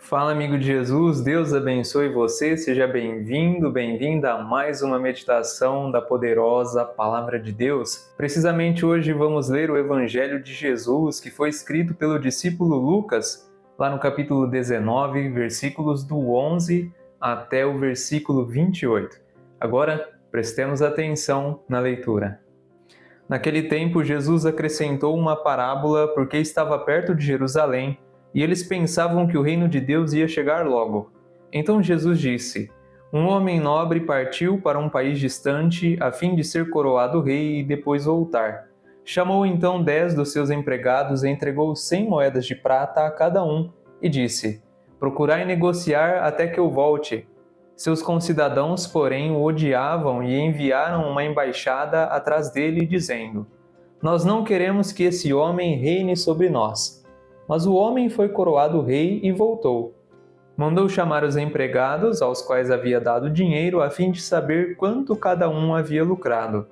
Fala, amigo de Jesus, Deus abençoe você, seja bem-vindo, bem-vinda a mais uma meditação da poderosa Palavra de Deus. Precisamente hoje vamos ler o Evangelho de Jesus, que foi escrito pelo discípulo Lucas, lá no capítulo 19, versículos do 11 até o versículo 28. Agora, prestemos atenção na leitura. Naquele tempo, Jesus acrescentou uma parábola porque estava perto de Jerusalém, e eles pensavam que o reino de Deus ia chegar logo. Então Jesus disse: Um homem nobre partiu para um país distante a fim de ser coroado rei e depois voltar. Chamou então 10 dos seus empregados e entregou 100 moedas de prata a cada um e disse: Procurai negociar até que eu volte. Seus concidadãos, porém, o odiavam e enviaram uma embaixada atrás dele, dizendo: Nós não queremos que esse homem reine sobre nós. Mas o homem foi coroado rei e voltou. Mandou chamar os empregados, aos quais havia dado dinheiro, a fim de saber quanto cada um havia lucrado.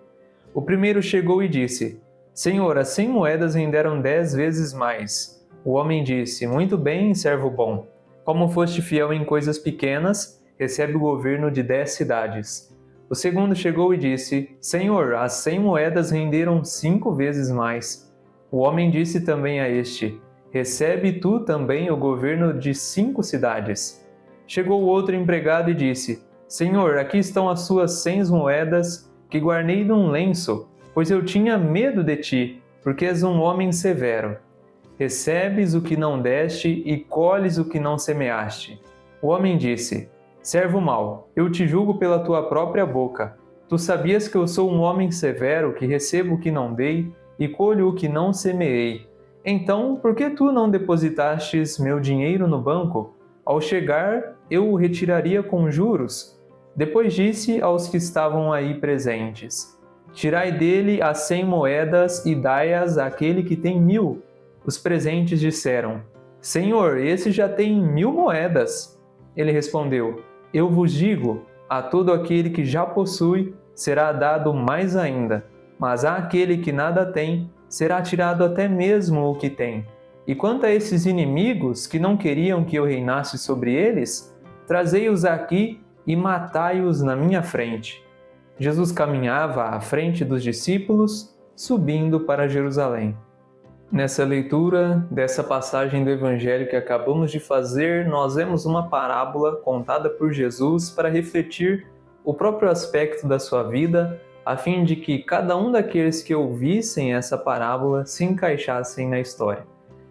O primeiro chegou e disse: Senhor, as 100 moedas renderam 10 vezes mais. O homem disse: Muito bem, servo bom. Como foste fiel em coisas pequenas, recebe o governo de 10 cidades. O segundo chegou e disse: Senhor, as 100 moedas renderam 5 vezes mais. O homem disse também a este: Recebe tu também o governo de 5 cidades. Chegou outro empregado e disse: Senhor, aqui estão as suas 100 moedas que guardei num lenço, pois eu tinha medo de ti, porque és um homem severo. Recebes o que não deste e colhes o que não semeaste. O homem disse: Servo mau, eu te julgo pela tua própria boca. Tu sabias que eu sou um homem severo, que recebo o que não dei e colho o que não semeei. Então, por que tu não depositastes meu dinheiro no banco? Ao chegar, eu o retiraria com juros. Depois disse aos que estavam aí presentes: Tirai dele as 100 moedas e dai-as àquele que tem 1000. Os presentes disseram: Senhor, esse já tem 1000 moedas. Ele respondeu: Eu vos digo, a todo aquele que já possui será dado mais ainda, mas àquele que nada tem, será tirado até mesmo o que tem. E quanto a esses inimigos que não queriam que eu reinasse sobre eles, trazei-os aqui e matai-os na minha frente. Jesus caminhava à frente dos discípulos, subindo para Jerusalém. Nessa leitura dessa passagem do Evangelho que acabamos de fazer, nós vemos uma parábola contada por Jesus para refletir o próprio aspecto da sua vida, a fim de que cada um daqueles que ouvissem essa parábola se encaixassem na história.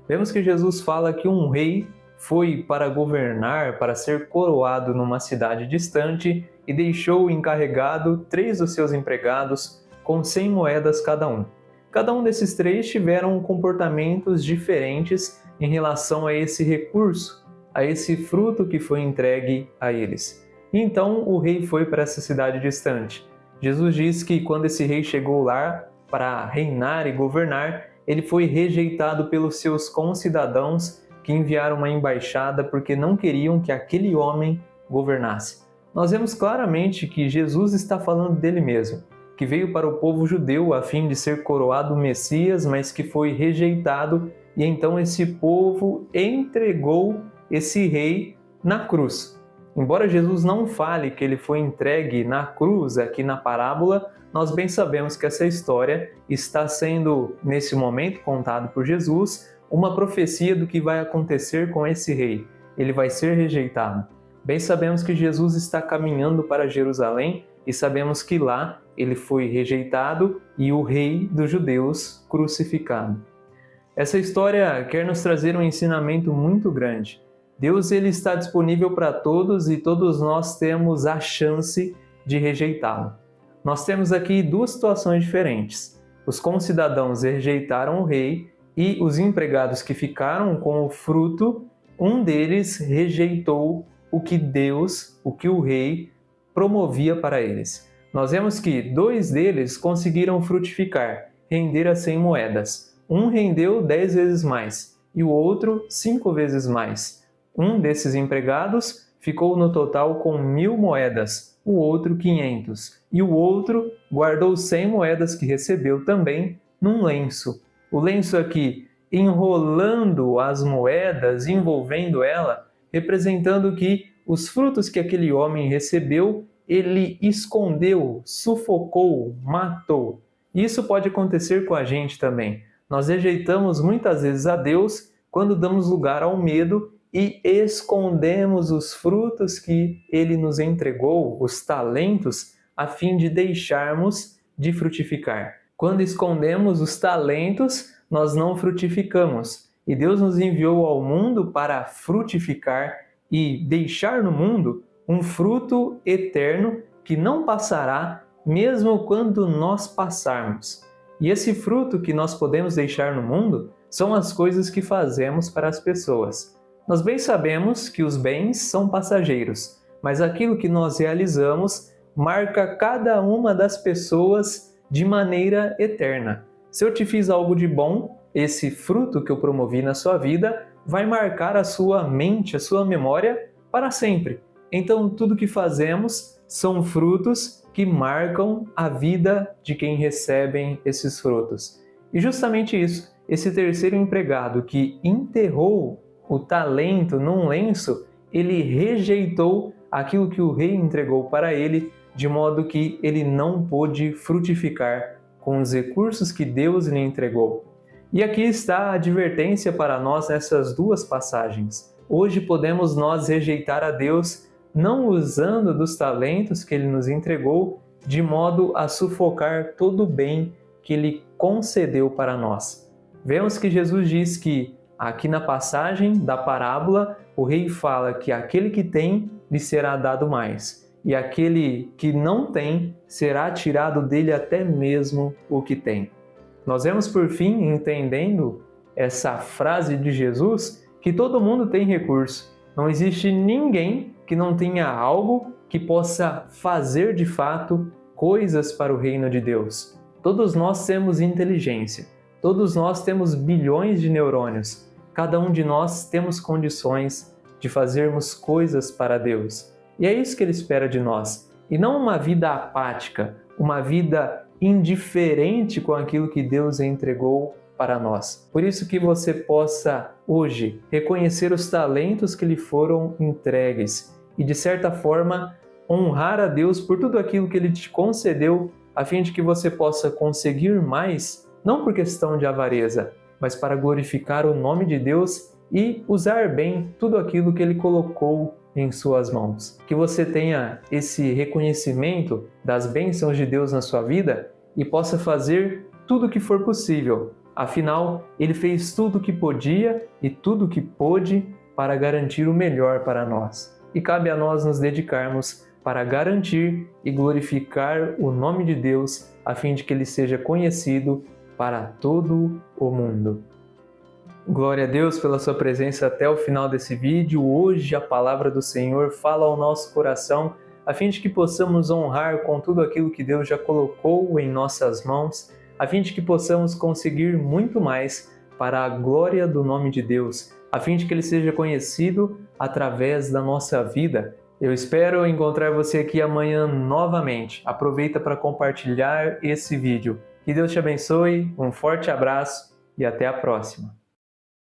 Vemos que Jesus fala que um rei foi para governar, para ser coroado numa cidade distante e deixou encarregado 3 dos seus empregados com 100 moedas cada um. Cada um desses 3 tiveram comportamentos diferentes em relação a esse recurso, a esse fruto que foi entregue a eles. E então o rei foi para essa cidade distante. Jesus diz que quando esse rei chegou lá para reinar e governar, ele foi rejeitado pelos seus concidadãos que enviaram uma embaixada porque não queriam que aquele homem governasse. Nós vemos claramente que Jesus está falando dele mesmo, que veio para o povo judeu a fim de ser coroado Messias, mas que foi rejeitado, e então esse povo entregou esse rei na cruz. Embora Jesus não fale que ele foi entregue na cruz aqui na parábola, nós bem sabemos que essa história está sendo, nesse momento, contado por Jesus, uma profecia do que vai acontecer com esse rei. Ele vai ser rejeitado. Bem sabemos que Jesus está caminhando para Jerusalém e sabemos que lá ele foi rejeitado e o rei dos judeus crucificado. Essa história quer nos trazer um ensinamento muito grande. Deus ele está disponível para todos e todos nós temos a chance de rejeitá-lo. Nós temos aqui 2 situações diferentes. Os concidadãos rejeitaram o rei e os empregados que ficaram com o fruto, um deles rejeitou o que Deus, o que o rei promovia para eles. Nós vemos que 2 deles conseguiram frutificar, render as 100 moedas. Um rendeu 10 vezes mais e o outro 5 vezes mais. Um desses empregados ficou no total com 1000 moedas, o outro 500, e o outro guardou 100 moedas que recebeu também num lenço. O lenço aqui, enrolando as moedas, envolvendo ela, representando que os frutos que aquele homem recebeu, ele escondeu, sufocou, matou. Isso pode acontecer com a gente também. Nós rejeitamos muitas vezes a Deus quando damos lugar ao medo e escondemos os frutos que Ele nos entregou, os talentos, a fim de deixarmos de frutificar. Quando escondemos os talentos, nós não frutificamos. E Deus nos enviou ao mundo para frutificar e deixar no mundo um fruto eterno que não passará, mesmo quando nós passarmos. E esse fruto que nós podemos deixar no mundo são as coisas que fazemos para as pessoas. Nós bem sabemos que os bens são passageiros, mas aquilo que nós realizamos marca cada uma das pessoas de maneira eterna. Se eu te fiz algo de bom, esse fruto que eu promovi na sua vida vai marcar a sua mente, a sua memória para sempre. Então, tudo que fazemos são frutos que marcam a vida de quem recebem esses frutos. E justamente isso, esse terceiro empregado que enterrou o talento num lenço, ele rejeitou aquilo que o rei entregou para ele, de modo que ele não pôde frutificar com os recursos que Deus lhe entregou. E aqui está a advertência para nós nessas duas passagens. Hoje podemos nós rejeitar a Deus não usando dos talentos que Ele nos entregou, de modo a sufocar todo o bem que Ele concedeu para nós. Vemos que Jesus diz que, aqui na passagem da parábola, o rei fala que aquele que tem lhe será dado mais, e aquele que não tem será tirado dele até mesmo o que tem. Nós vemos por fim, entendendo essa frase de Jesus, que todo mundo tem recurso. Não existe ninguém que não tenha algo que possa fazer de fato coisas para o reino de Deus. Todos nós temos inteligência, todos nós temos bilhões de neurônios, cada um de nós temos condições de fazermos coisas para Deus. E é isso que Ele espera de nós, e não uma vida apática, uma vida indiferente com aquilo que Deus entregou para nós. Por isso que você possa hoje reconhecer os talentos que lhe foram entregues e de certa forma honrar a Deus por tudo aquilo que Ele te concedeu, a fim de que você possa conseguir mais, não por questão de avareza, mas para glorificar o nome de Deus e usar bem tudo aquilo que Ele colocou em suas mãos. Que você tenha esse reconhecimento das bênçãos de Deus na sua vida e possa fazer tudo o que for possível. Afinal, Ele fez tudo o que podia e tudo o que pôde para garantir o melhor para nós. E cabe a nós nos dedicarmos para garantir e glorificar o nome de Deus, a fim de que Ele seja conhecido para todo o mundo. Glória a Deus pela sua presença até o final desse vídeo. Hoje a palavra do Senhor fala ao nosso coração, a fim de que possamos honrar com tudo aquilo que Deus já colocou em nossas mãos, a fim de que possamos conseguir muito mais para a glória do nome de Deus, a fim de que Ele seja conhecido através da nossa vida. Eu espero encontrar você aqui amanhã novamente. Aproveita para compartilhar esse vídeo. Que Deus te abençoe, um forte abraço e até a próxima.